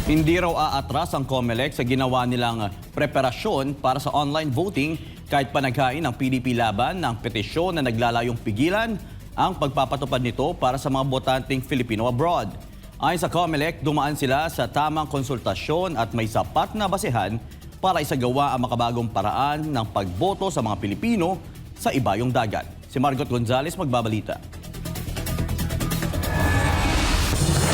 Hindi raw aatras ang COMELEC sa ginawa nilang preparasyon para sa online voting kahit pa naghain ng PDP laban ng petisyon na naglalayong pigilan ang pagpapatupad nito para sa mga botanteng Filipino abroad. Ayon sa COMELEC, dumaan sila sa tamang konsultasyon at may sapat na basehan para isagawa ang makabagong paraan ng pagboto sa mga Pilipino sa ibayong dagat. Si Margot Gonzales magbabalita.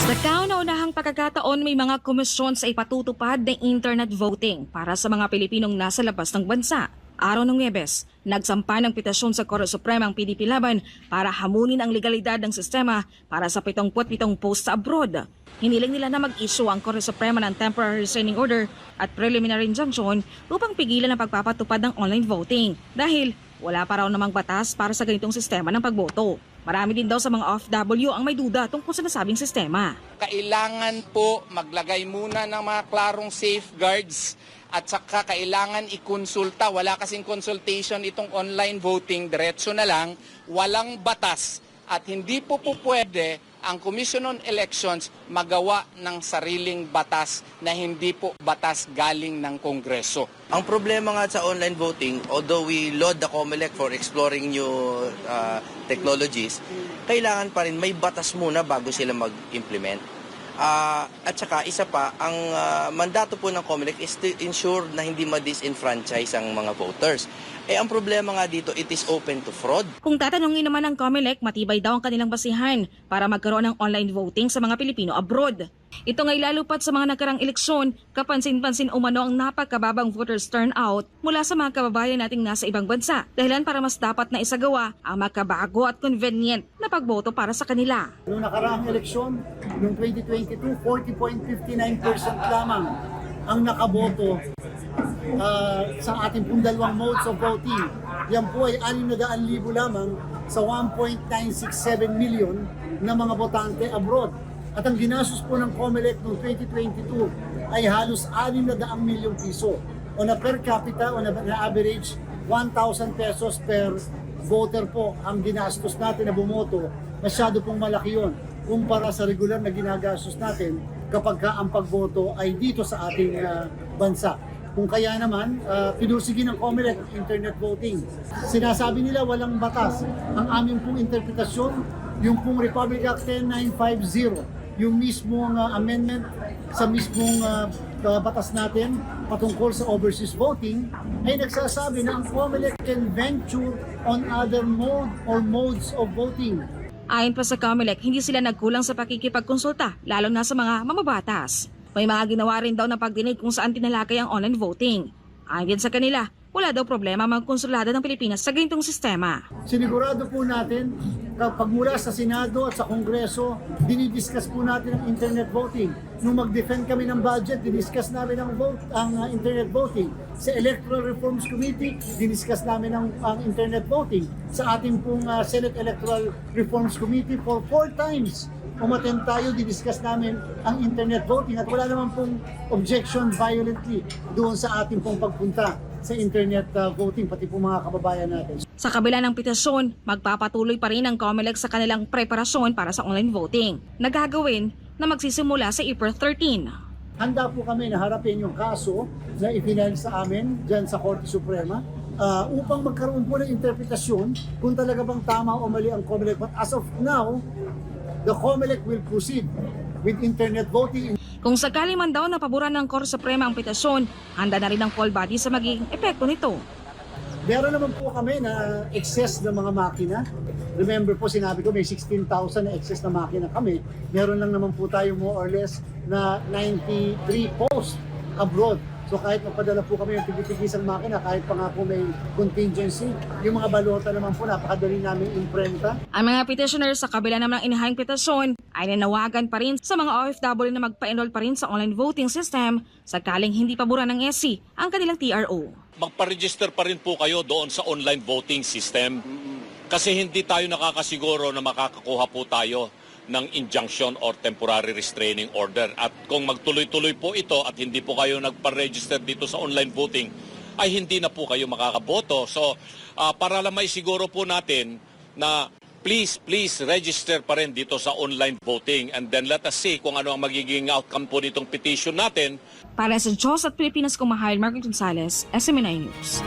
Sa kauna-unahang pagkakataon, may mga komisyon sa ipatutupad ng internet voting para sa mga Pilipinong nasa labas ng bansa. Araw ng Huwebes, nagsampa ng petisyon sa Korte Suprema ang PDP laban para hamunin ang legalidad ng sistema para sa 77 post sa abroad. Hiniling nila na mag-issue ang Korte Suprema ng temporary restraining order at preliminary injunction upang pigilan ang pagpapatupad ng online voting dahil wala pa raw namang batas para sa ganitong sistema ng pagboto. Marami din daw sa mga OFW ang may duda tungkol sa nasabing sistema. Kailangan po maglagay muna ng mga klarong safeguards at saka kailangan ikonsulta. Wala kasing consultation itong online voting, diretso na lang, walang batas. At hindi po pwede ang Commission on Elections magawa ng sariling batas na hindi po batas galing ng Kongreso. Ang problema nga sa online voting, although we laud the COMELEC for exploring new technologies, kailangan pa rin may batas muna bago sila mag-implement. At saka isa pa, ang mandato po ng COMELEC is to ensure na hindi ma-disenfranchise ang mga voters. Ang problema nga dito, it is open to fraud. Kung tatanungin naman ng COMELEC, matibay daw ang kanilang basihan para magkaroon ng online voting sa mga Pilipino abroad. Ito nga'y lalupat sa mga nakarang eleksyon, kapansin-pansin umano ang napagkababang voters turnout mula sa mga kababayan nating nasa ibang bansa. Dahilan para mas dapat na isagawa ang makabago at convenient na pagboto para sa kanila. Noong nakaraang eleksyon, noong 2022, 40.59% lamang ang nakaboto sa ating pong dalawang modes of voting. Yan po ay 600,000 lamang sa 1.967 million na mga botante abroad. At ang ginastos po ng COMELEC noong 2022 ay halos 600 milyong piso. On a per capita, on a average, 1,000 pesos per voter po ang ginastos natin na bumoto. Masyado pong malaki yun kumpara sa regular na ginagastos natin kapag ang pagboto ay dito sa ating bansa. Kung kaya naman, pinursige ng COMELEC ang internet voting. Sinasabi nila walang batas. Ang aming pong interpretasyon, yung pong Republic Act 10950, yung mismong amendment sa mismong batas natin patungkol sa overseas voting, ay nagsasabi na ang COMELEC can venture on other mode or modes of voting. Ayon pa sa COMELEC, hindi sila nagkulang sa pakikipagkonsulta, lalo na sa mga mamabatas. May mga ginawa rin daw na pagdinig kung saan tinalakay ang online voting. Ayon din sa kanila, wala daw problema ang konsulado ng Pilipinas sa ganitong sistema. Sinigurado po natin kapag mula sa Senado at sa Kongreso, dinidiscuss po natin ang internet voting. Nung mag-defend kami ng budget, diniscuss namin ang internet voting. Sa Electoral Reforms Committee, diniscuss namin ang internet voting. Sa ating pong Senate Electoral Reforms Committee, for 4 times, umattend tayo, didiscuss namin ang internet voting at wala naman pong objection violently doon sa ating pong pagpunta sa internet voting, pati po mga kababayan natin. Sa kabila ng petisyon, magpapatuloy pa rin ang COMELEC sa kanilang preparasyon para sa online voting na gagawin na magsisimula sa April 13. Handa po kami na harapin yung kaso na ipinal sa amin dyan sa Korte Suprema upang magkaroon po ng interpretasyon kung talaga bang tama o mali ang COMELEC. But as of now, the COMELEC will proceed with internet voting. Kung sakali man daw napaboran ng Korte Suprema ang petisyon, handa na rin ang poll body sa magiging epekto nito. Meron naman po kami na excess ng mga makina. Remember po, sinabi ko may 16,000 na excess na makina kami. Meron lang naman po tayo more or less na 93 posts abroad. So kahit magpadala po kami ng tigit-tigisang makina, kahit pa nga po may contingency, yung mga balota naman po napakadali namin imprenta. Ang mga petitioners sa kabila naman ng inihayang petisyon ay nanawagan pa rin sa mga OFW na magpa-enroll pa rin sa online voting system sakaling hindi paboran ng SC ang kanilang TRO. Magpa-register pa rin po kayo doon sa online voting system kasi hindi tayo nakakasiguro na makakakuha po tayo ng injunction or temporary restraining order. At kung magtuloy-tuloy po ito at hindi po kayo nagpa-register dito sa online voting, ay hindi na po kayo makakaboto. So, para lang maisiguro po natin na please register pa rin dito sa online voting and then let us see kung ano ang magiging outcome po nitong petition natin. Para sa Diyos at Pilipinas, Kumahal, Margaret Gonzalez, SMNI News.